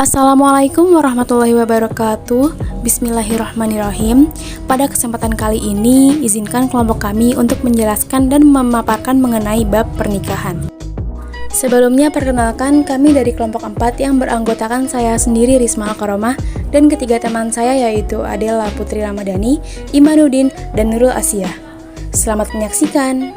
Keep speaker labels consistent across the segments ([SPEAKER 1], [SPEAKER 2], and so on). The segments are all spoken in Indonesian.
[SPEAKER 1] Assalamualaikum warahmatullahi wabarakatuh. Bismillahirrahmanirrahim. Pada kesempatan kali ini, izinkan kelompok kami untuk menjelaskan dan memaparkan mengenai bab pernikahan. Sebelumnya perkenalkan, kami dari kelompok 4 yang beranggotakan saya sendiri Risma Al-Karomah dan ketiga teman saya yaitu Adela Putri Ramadhani, Imanuddin, dan Nurul Asiyah. Selamat menyaksikan.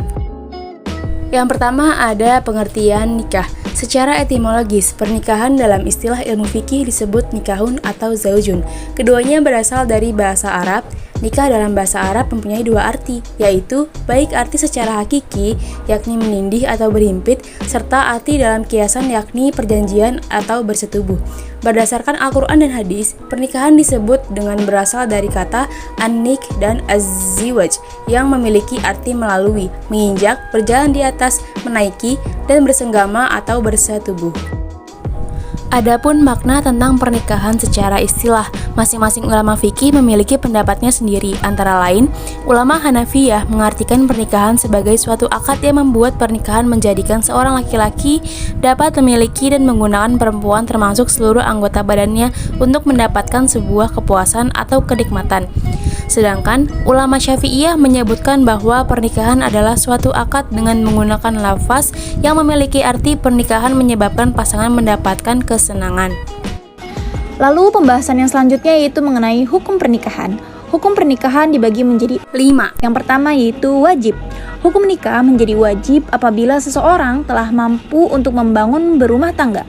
[SPEAKER 1] Yang pertama ada pengertian nikah. Secara etimologis, pernikahan dalam istilah ilmu fikih disebut nikahun atau zaujun. Keduanya berasal dari bahasa Arab. Nikah dalam bahasa Arab mempunyai dua arti, yaitu baik arti secara hakiki, yakni menindih atau berhimpit, serta arti dalam kiasan yakni perjanjian atau bersetubuh. Berdasarkan Al-Quran dan hadis, pernikahan disebut dengan berasal dari kata an-nik dan az-ziwaj yang memiliki arti melalui, menginjak, berjalan di atas, menaiki, dan bersenggama atau bersetubuh. Adapun makna tentang pernikahan secara istilah, masing-masing ulama fikih memiliki pendapatnya sendiri. Antara lain, ulama Hanafiyah mengartikan pernikahan sebagai suatu akad yang membuat pernikahan menjadikan seorang laki-laki dapat memiliki dan menggunakan perempuan termasuk seluruh anggota badannya untuk mendapatkan sebuah kepuasan atau kenikmatan. Sedangkan ulama Syafi'iyah menyebutkan bahwa pernikahan adalah suatu akad dengan menggunakan lafaz yang memiliki arti pernikahan menyebabkan pasangan mendapatkan kesenangan.
[SPEAKER 2] Lalu pembahasan yang selanjutnya yaitu mengenai hukum pernikahan. Hukum pernikahan dibagi menjadi 5. Yang pertama yaitu wajib. Hukum nikah menjadi wajib apabila seseorang telah mampu untuk membangun berumah tangga,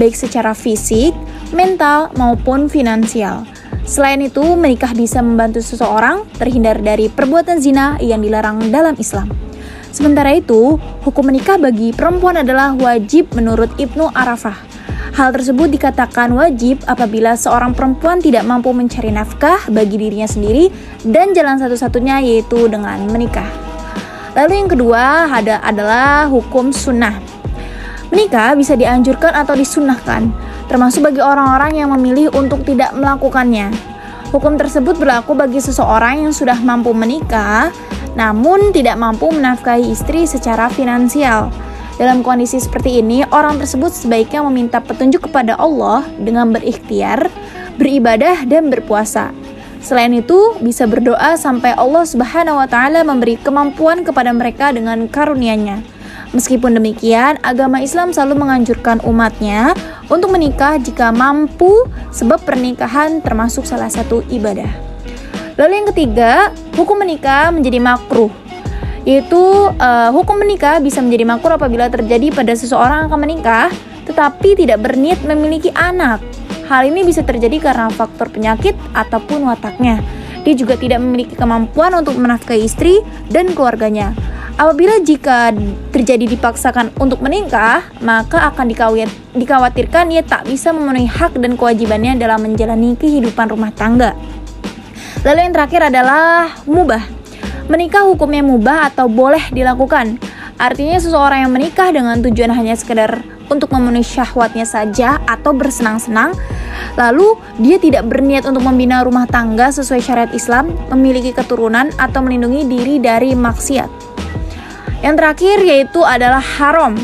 [SPEAKER 2] baik secara fisik, mental, maupun finansial. Selain itu, menikah bisa membantu seseorang terhindar dari perbuatan zina yang dilarang dalam Islam. Sementara itu, hukum menikah bagi perempuan adalah wajib menurut Ibnu Arafah. Hal tersebut dikatakan wajib apabila seorang perempuan tidak mampu mencari nafkah bagi dirinya sendiri dan jalan satu-satunya yaitu dengan menikah. Lalu yang kedua adalah hukum sunnah. Menikah bisa dianjurkan atau disunnahkan, termasuk bagi orang-orang yang memilih untuk tidak melakukannya. Hukum tersebut berlaku bagi seseorang yang sudah mampu menikah, namun tidak mampu menafkahi istri secara finansial. Dalam kondisi seperti ini, orang tersebut sebaiknya meminta petunjuk kepada Allah dengan berikhtiar, beribadah, dan berpuasa. Selain itu, bisa berdoa sampai Allah Subhanahu wa Ta'ala memberi kemampuan kepada mereka dengan karunia-Nya. Meskipun demikian, agama Islam selalu menganjurkan umatnya untuk menikah jika mampu, sebab pernikahan termasuk salah satu ibadah. Lalu yang ketiga, hukum menikah menjadi makruh. Yaitu hukum menikah bisa menjadi makruh apabila terjadi pada seseorang yang akan menikah tetapi tidak berniat memiliki anak. Hal ini bisa terjadi karena faktor penyakit ataupun wataknya. Dia juga tidak memiliki kemampuan untuk menafkahi istri dan keluarganya. Apabila jika terjadi dipaksakan untuk menikah, maka akan dikhawatirkan ia tak bisa memenuhi hak dan kewajibannya dalam menjalani kehidupan rumah tangga. Lalu yang terakhir adalah mubah. Menikah hukumnya mubah atau boleh dilakukan. Artinya seseorang yang menikah dengan tujuan hanya sekedar untuk memenuhi syahwatnya saja atau bersenang-senang, lalu dia tidak berniat untuk membina rumah tangga sesuai syariat Islam, memiliki keturunan atau melindungi diri dari maksiat. Yang terakhir yaitu adalah haram.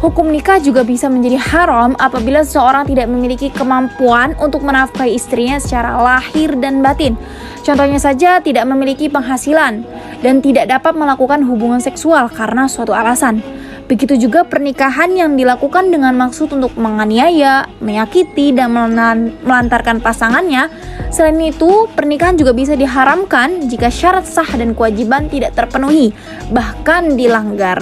[SPEAKER 2] Hukum nikah juga bisa menjadi haram apabila seseorang tidak memiliki kemampuan untuk menafkahi istrinya secara lahir dan batin. Contohnya saja tidak memiliki penghasilan dan tidak dapat melakukan hubungan seksual karena suatu alasan. Begitu juga pernikahan yang dilakukan dengan maksud untuk menganiaya, menyakiti, dan melantarkan pasangannya. Selain itu, pernikahan juga bisa diharamkan jika syarat sah dan kewajiban tidak terpenuhi, bahkan dilanggar.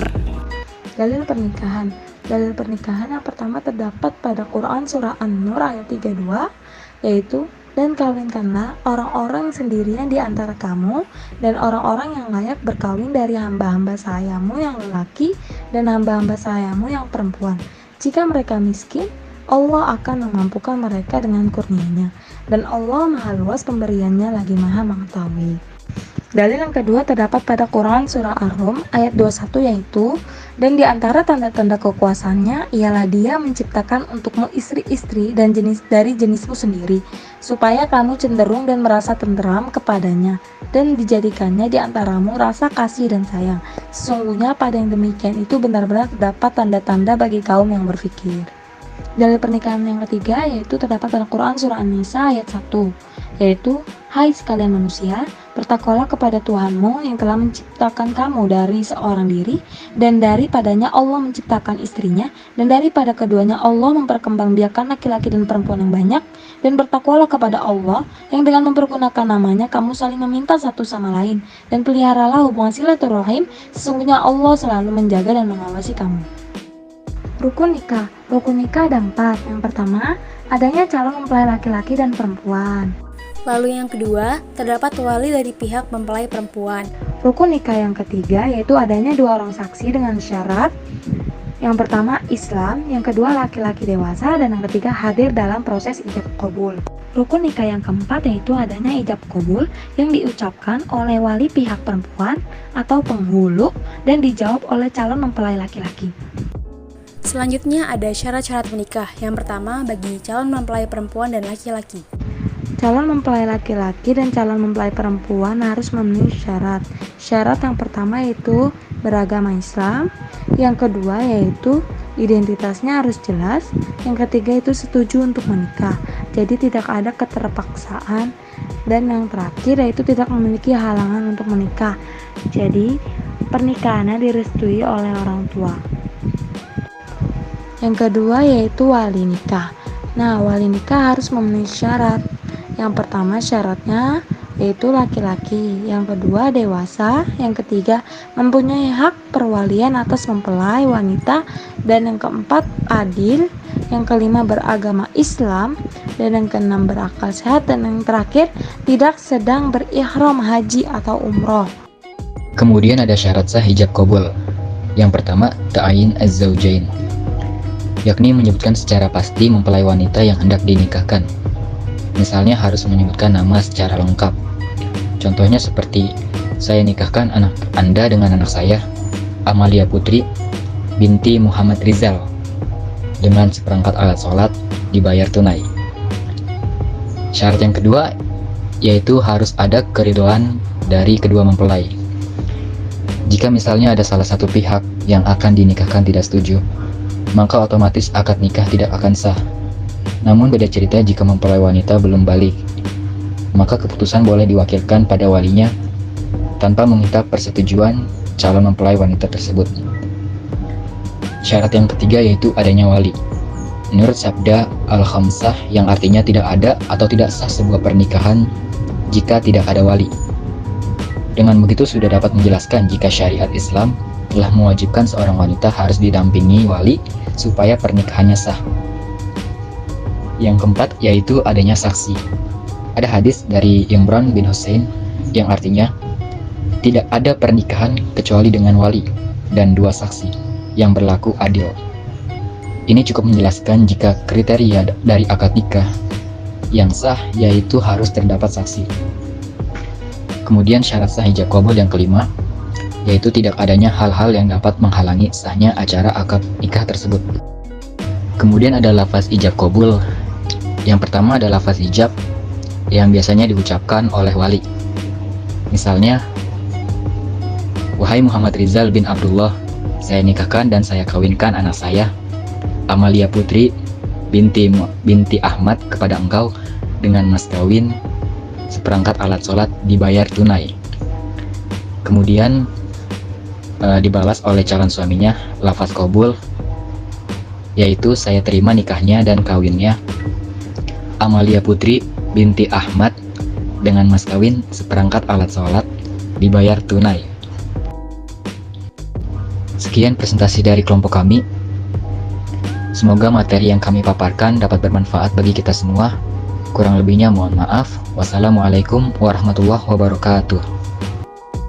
[SPEAKER 3] Dalil pernikahan. Dalil pernikahan yang pertama terdapat pada Quran Surah An-Nur ayat 32, yaitu dan kawinkanlah orang-orang sendirian di antara kamu dan orang-orang yang layak berkawin dari hamba-hamba sahayamu yang lelaki dan hamba-hamba sahayamu yang perempuan. Jika mereka miskin, Allah akan memampukan mereka dengan kurnia-Nya, dan Allah Maha Luas pemberiannya lagi Maha mengetahui. Dalil yang kedua terdapat pada Quran Surah Ar-Rum ayat 21, yaitu dan di antara tanda-tanda kekuasaannya ialah Dia menciptakan untukmu istri-istri dan dari jenismu sendiri, supaya kamu cenderung dan merasa tenteram kepadanya, dan dijadikannya di antaramu rasa kasih dan sayang. Sesungguhnya pada yang demikian itu benar-benar terdapat tanda-tanda bagi kaum yang berfikir. Dalil pernikahan yang ketiga yaitu terdapat pada Quran surah An-Nisa ayat 1, yaitu hai sekalian manusia, bertakwalah kepada Tuhanmu yang telah menciptakan kamu dari seorang diri, dan daripadanya Allah menciptakan istrinya, dan daripada keduanya Allah memperkembangbiakan laki-laki dan perempuan yang banyak, dan bertakwalah kepada Allah yang dengan mempergunakan namanya kamu saling meminta satu sama lain, dan peliharalah hubungan silaturahim, sesungguhnya Allah selalu menjaga dan mengawasi kamu. Rukun nikah ada 4. Yang pertama, adanya calon mempelai laki-laki dan perempuan.
[SPEAKER 1] Lalu yang kedua, terdapat wali dari pihak mempelai perempuan.
[SPEAKER 3] Rukun nikah yang ketiga yaitu adanya 2 orang saksi dengan syarat. Yang pertama Islam, yang kedua laki-laki dewasa, dan yang ketiga hadir dalam proses ijab qabul. Rukun nikah yang keempat yaitu adanya ijab qabul yang diucapkan oleh wali pihak perempuan atau penghulu dan dijawab oleh calon mempelai laki-laki.
[SPEAKER 1] Selanjutnya ada syarat-syarat menikah. Yang pertama bagi calon mempelai perempuan dan laki-laki.
[SPEAKER 3] Calon mempelai laki-laki dan calon mempelai perempuan harus memenuhi syarat. Syarat yang pertama yaitu beragama Islam, yang kedua yaitu identitasnya harus jelas, yang ketiga itu setuju untuk menikah, jadi tidak ada keterpaksaan, dan yang terakhir yaitu tidak memiliki halangan untuk menikah, jadi pernikahannya direstui oleh orang tua. Yang kedua yaitu wali nikah. Nah, wali nikah harus memenuhi syarat. Yang pertama syaratnya yaitu laki-laki, yang kedua dewasa, yang ketiga mempunyai hak perwalian atas mempelai wanita, dan yang keempat adil, yang kelima beragama Islam, dan yang keenam berakal sehat, dan yang terakhir tidak sedang berihram haji atau umroh.
[SPEAKER 4] Kemudian ada syarat sah hijab qabul. Yang pertama ta'ayin az-zawjain, yakni menyebutkan secara pasti mempelai wanita yang hendak dinikahkan. Misalnya harus menyebutkan nama secara lengkap. Contohnya seperti, saya nikahkan anak Anda dengan anak saya, Amalia Putri binti Muhammad Rizal, dengan seperangkat alat sholat dibayar tunai. Syarat yang kedua yaitu harus ada keridhaan dari kedua mempelai. Jika misalnya ada salah satu pihak yang akan dinikahkan tidak setuju, maka otomatis akad nikah tidak akan sah. Namun beda cerita jika mempelai wanita belum balik, maka keputusan boleh diwakilkan pada walinya tanpa meminta persetujuan calon mempelai wanita tersebut. Syarat yang ketiga yaitu adanya wali. Menurut sabda Al-Khamsah yang artinya tidak ada atau tidak sah sebuah pernikahan jika tidak ada wali. Dengan begitu sudah dapat menjelaskan jika syariat Islam telah mewajibkan seorang wanita harus didampingi wali supaya pernikahannya sah. Yang keempat yaitu adanya saksi. Ada hadis dari Imran bin Husain yang artinya tidak ada pernikahan kecuali dengan wali dan 2 saksi yang berlaku adil. Ini cukup menjelaskan jika kriteria dari akad nikah yang sah yaitu harus terdapat saksi. Kemudian syarat sah hijab qabul yang kelima yaitu tidak adanya hal-hal yang dapat menghalangi sahnya acara akad nikah tersebut. Kemudian ada lafaz ijab qabul. Yang pertama ada lafaz ijab yang biasanya diucapkan oleh wali. Misalnya, wahai Muhammad Rizal bin Abdullah, saya nikahkan dan saya kawinkan anak saya, Amalia Putri binti Ahmad kepada engkau dengan mas kawin seperangkat alat sholat dibayar tunai. Kemudian dibalas oleh calon suaminya lafaz qabul, yaitu saya terima nikahnya dan kawinnya Amalia Putri binti Ahmad dengan mas kawin seperangkat alat sholat dibayar tunai. Sekian presentasi dari kelompok kami. Semoga materi yang kami paparkan dapat bermanfaat bagi kita semua. Kurang lebihnya mohon maaf. Wassalamualaikum warahmatullahi wabarakatuh.